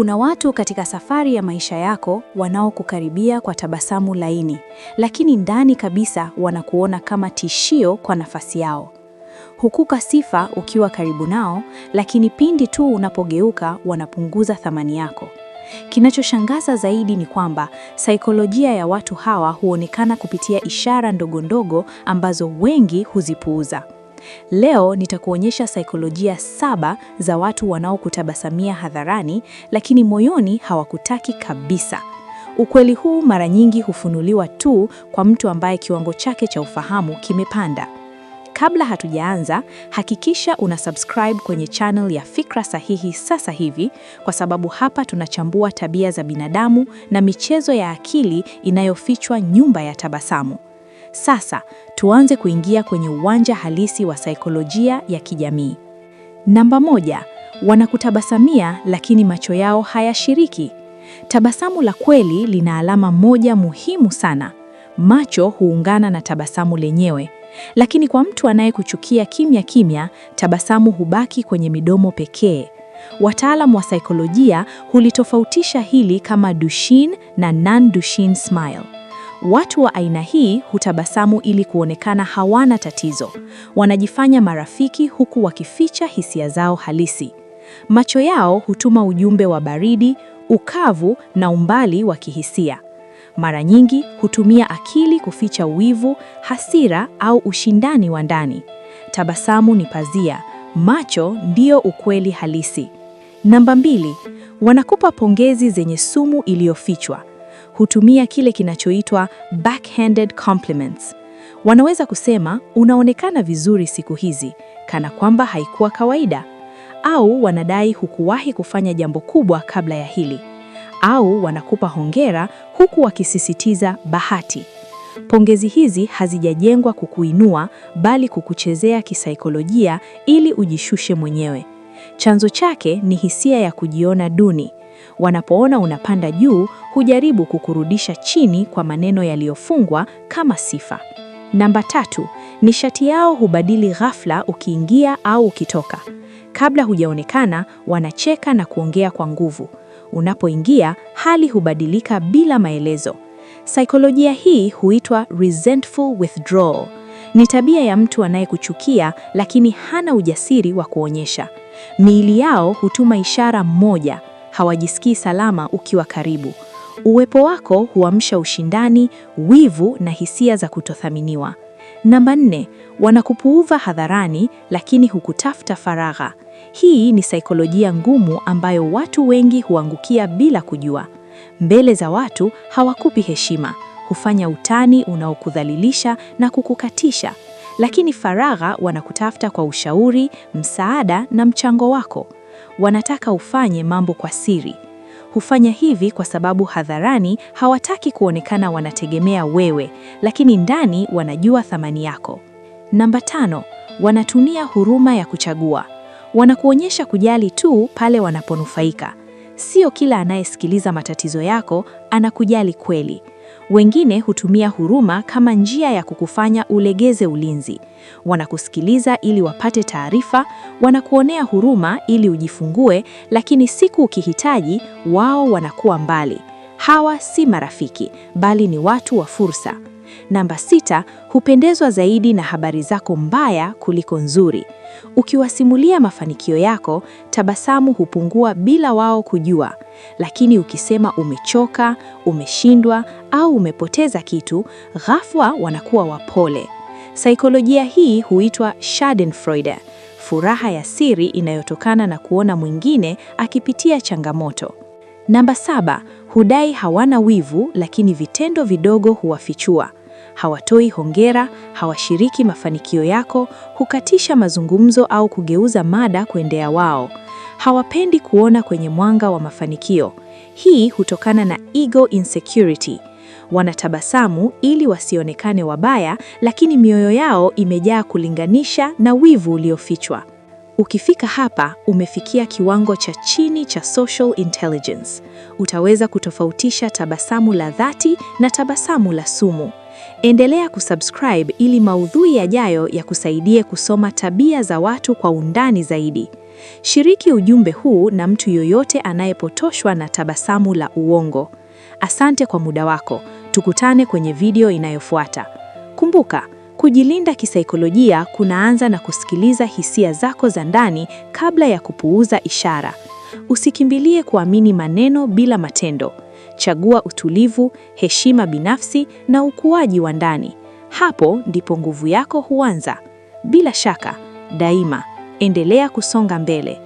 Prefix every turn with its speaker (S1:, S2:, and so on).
S1: Kuna watu katika safari ya maisha yako wanaokukaribia kwa tabasamu laini, lakini ndani kabisa wanakuona kama tishio kwa nafasi yao. Hukupa sifa ukiwa karibu nao, lakini pindi tu unapogeuka wanapunguza thamani yako. Kinachoshangaza zaidi ni kwamba saikolojia ya watu hawa huonekana kupitia ishara ndogo ndogo ambazo wengi huzipuuza. Leo nitakuonyesha saikolojia 7 za watu wanaokutabasamia hadharani, lakini moyoni hawakutaki kabisa. Ukweli huu mara nyingi hufunuliwa tu kwa mtu ambaye kiwango chake cha ufahamu kimepanda. Kabla hatujaanza, hakikisha una subscribe kwenye channel ya Fikra Sahihi sasa hivi, kwa sababu hapa tunachambua tabia za binadamu na michezo ya akili inayofichwa nyumba ya tabasamu. Sasa, tuanze kuingia kwenye uwanja halisi wa saikolojia ya kijamii. Namba 1, wanakutabasamia lakini macho yao hayashiriki. Tabasamu la kweli lina alama moja muhimu sana. Macho huungana na tabasamu lenyewe. Lakini kwa mtu anayekuchukia kimya kimya, tabasamu hubaki kwenye midomo pekee. Wataalamu wa saikolojia hulitofautisha hili kama Duchenne na non-Duchenne smile. Watu wa aina hii hutabasamu ili kuonekana hawana tatizo. Wanajifanya marafiki huku wakificha hisia zao halisi. Macho yao hutuma ujumbe wa baridi, ukavu na umbali wa kihisia. Mara nyingi hutumia akili kuficha wivu, hasira au ushindani wa ndani. Tabasamu ni pazia, macho ndio ukweli halisi. Namba 2, wanakupa pongezi zenye sumu iliyofichwa. Hutumia kile kinachoitwa backhanded compliments. Wanaweza kusema unaonekana vizuri siku hizi, kana kwamba haikuwa kawaida. Au wanadai hukuwahi kufanya jambo kubwa kabla ya hili. Au wanakupa hongera huku wakisisitiza bahati. Pongezi hizi hazijajengwa kukuinua, bali kukuchezea kisaikolojia ili ujishushe mwenyewe. Chanzo chake ni hisia ya kujiona duni. Wanapoona unapanda juu, hujaribu kukurudisha chini kwa maneno yaliyofungwa kama sifa. Namba 3, nishati yao hubadili ghafla ukiingia au ukitoka. Kabla hujaonekana, wanacheka na kuongea kwa nguvu. Unapoingia, hali hubadilika bila maelezo. Saikolojia hii huitwa resentful withdrawal. Ni tabia ya mtu anayekuchukia lakini hana ujasiri wa kuonyesha. Miili yao hutuma ishara moja: hawajisikii salama ukiwa karibu. Uwepo wako huamsha ushindani, wivu na hisia za kutothaminiwa. Namba 4, wanakupuuza hadharani lakini hukutafuta faragha. Hii ni saikolojia ngumu ambayo watu wengi huangukia bila kujua. Mbele za watu hawakupi heshima, hufanya utani unaokudhalilisha na kukukatisha. Lakini faragha wanakutafuta kwa ushauri, msaada na mchango wako. Wanataka ufanye mambo kwa siri. Hufanya hivi kwa sababu hadharani hawataki kuonekana wanategemea wewe, lakini ndani wanajua thamani yako. Namba 5, wanatumia huruma ya kuchagua. Wanakuonyesha kujali tu pale wanaponufaika. Sio kila anayesikiliza matatizo yako anakujali kweli. Wengine hutumia huruma kama njia ya kukufanya ulegeze ulinzi. Wanakusikiliza ili wapate taarifa, wanakuonea huruma ili ujifungue, lakini siku ukihitaji, wao wanakuwa mbali. Hawa si marafiki, bali ni watu wa fursa. Namba 6, hupendezwa zaidi na habari zako mbaya kuliko nzuri. Ukiwasimulia mafanikio yako, tabasamu hupungua bila wao kujua. Lakini ukisema umechoka, umeshindwa au umepoteza kitu, ghafla wanakuwa wapole. Saikolojia hii huitwa Schadenfreude, furaha ya siri inayotokana na kuona mwingine akipitia changamoto. Namba 7, hudai hawana wivu lakini vitendo vidogo huwafichua. Hawatoi hongera, hawashiriki mafanikio yako, hukatisha mazungumzo au kugeuza mada kuendea wao. Hawapendi kuona kwenye mwanga wa mafanikio. Hii hutokana na ego insecurity. Wanatabasamu ili wasionekane wabaya, lakini mioyo yao imejaa kulinganisha na wivu uliofichwa. Ukifika hapa, umefikia kiwango cha chini cha social intelligence. Utaweza kutofautisha tabasamu la dhati na tabasamu la sumu. Endelea kusubscribe ili maudhui yajayo yakusaidie kusoma tabia za watu kwa undani zaidi. Shiriki ujumbe huu na mtu yoyote anayepotoshwa na tabasamu la uongo. Asante kwa muda wako. Tukutane kwenye video inayofuata. Kumbuka, kujilinda kisaikolojia kunaanza na kusikiliza hisia zako za ndani kabla ya kupuuza ishara. Usikimbilie kuamini maneno bila matendo. Chagua utulivu, heshima binafsi na ukuaji wa ndani. Hapo ndipo nguvu yako huanza. Bila shaka, daima, endelea kusonga mbele.